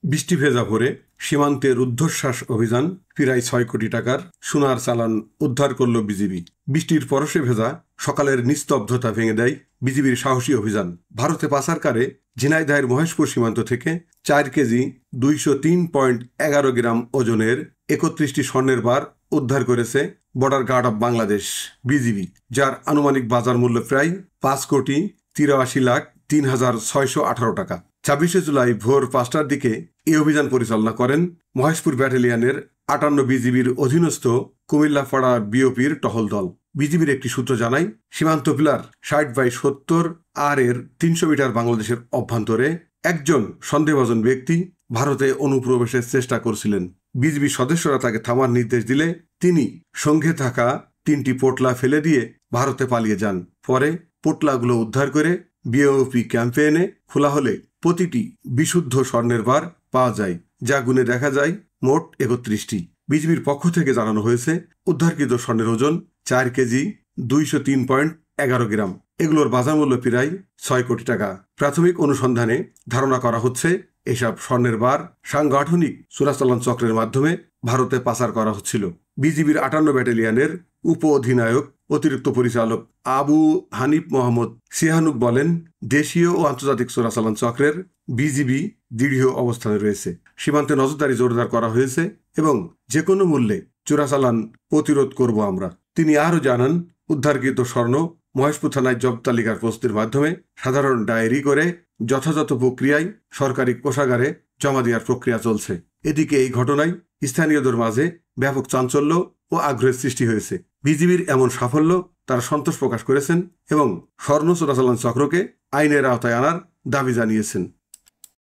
বৃষ্টি ভেজা ভোরে সীমান্তে রুদ্ধশ্বাস অভিযান, প্রায় ৬ কোটি টাকার সোনার চালান উদ্ধার করল বিজিবি। বৃষ্টির পরশে ভেজা সকালের নিস্তব্ধতা ভেঙে দেয় বিজিবির সাহসী অভিযান। ভারতে পাচারকারে ঝিনাইদহের মহেশপুর সীমান্ত থেকে 4 কেজি 203.11 গ্রাম ওজনের 31টি স্বর্ণের বার উদ্ধার করেছে border guard of Bangladesh BGB, যার আনুমানিক বাজার মূল্য প্রায় ৫,৮৩,৩৬১৮ টাকা। ২৬শে জুলাই ভোর ৫টার দিকে এই অভিযান পরিচালনা করেন মহেশপুর ব্যাটালিয়নের ৫৮ বিজিবির অধীনস্থ কুমিল্লাপাড়া বিওপির টহল দল। বিজিবির একটি সূত্র জানায়, সীমান্ত পিলার ৬০/৭০ আর এর ৩০০ মিটার বাংলাদেশের অভ্যন্তরে একজন সন্দেহভাজন ব্যক্তি ভারতে অনুপ্রবেশের চেষ্টা করছিলেন। বিজিবি সদস্যরা তাকে থামার নির্দেশ দিলে তিনি সঙ্গে থাকা ৩টি পোটলা ফেলে দিয়ে ভারতে পালিয়ে যান। পরে পোটলাগুলো উদ্ধার করে বিওপি ক্যাম্পে এনে খোলা হলে প্রতিটি বিশুদ্ধ স্বর্ণের বার পাওয়া যায়, যা গুণে দেখা যায় মোট ৩১টি। বিজিবির পক্ষ থেকে জানানো হয়েছে, উদ্ধারকৃত স্বর্ণের ওজন 4 কেজি 203.11 গ্রাম। এগুলোর বাজার মূল্য প্রায় ৬ কোটি টাকা। প্রাথমিক অনুসন্ধানে ধারণা করা হচ্ছে, এসব স্বর্ণের বার সাংগঠনিক চোরাচালান চক্রের মাধ্যমে ভারতে পাচার করা হচ্ছিল। বিজিবির ৫৮ ব্যাটালিয়নের উপ অধিনায়ক অতিরিক্ত পরিচালক আবু হানিফ মোহাম্মদ সিহানুক বলেন, দেশীয় ও আন্তর্জাতিক চোরাচালান চক্রের বিজিবি দৃঢ় অবস্থানে রয়েছে। সীমান্তে নজরদারি জোরদার করা হয়েছে এবং যে কোনো মূল্যে চোরাচালান প্রতিরোধ করব আমরা। তিনি আরও জানান, উদ্ধারকৃত স্বর্ণ মহেশপুর থানায় জব্দ তালিকার প্রস্তুতির মাধ্যমে সাধারণ ডায়েরি করে যথাযথ প্রক্রিয়ায় সরকারি কোষাগারে জমা দেওয়ার প্রক্রিয়া চলছে। এদিকে এই ঘটনায় স্থানীয়দের মাঝে ব্যাপক চাঞ্চল্য ও আগ্রহের সৃষ্টি হয়েছে। বিজিবির এমন সাফল্য তারা সন্তোষ প্রকাশ করেছেন এবং স্বর্ণ চোরাচালান চক্রকে আইনের আওতায় আনার দাবি জানিয়েছেন।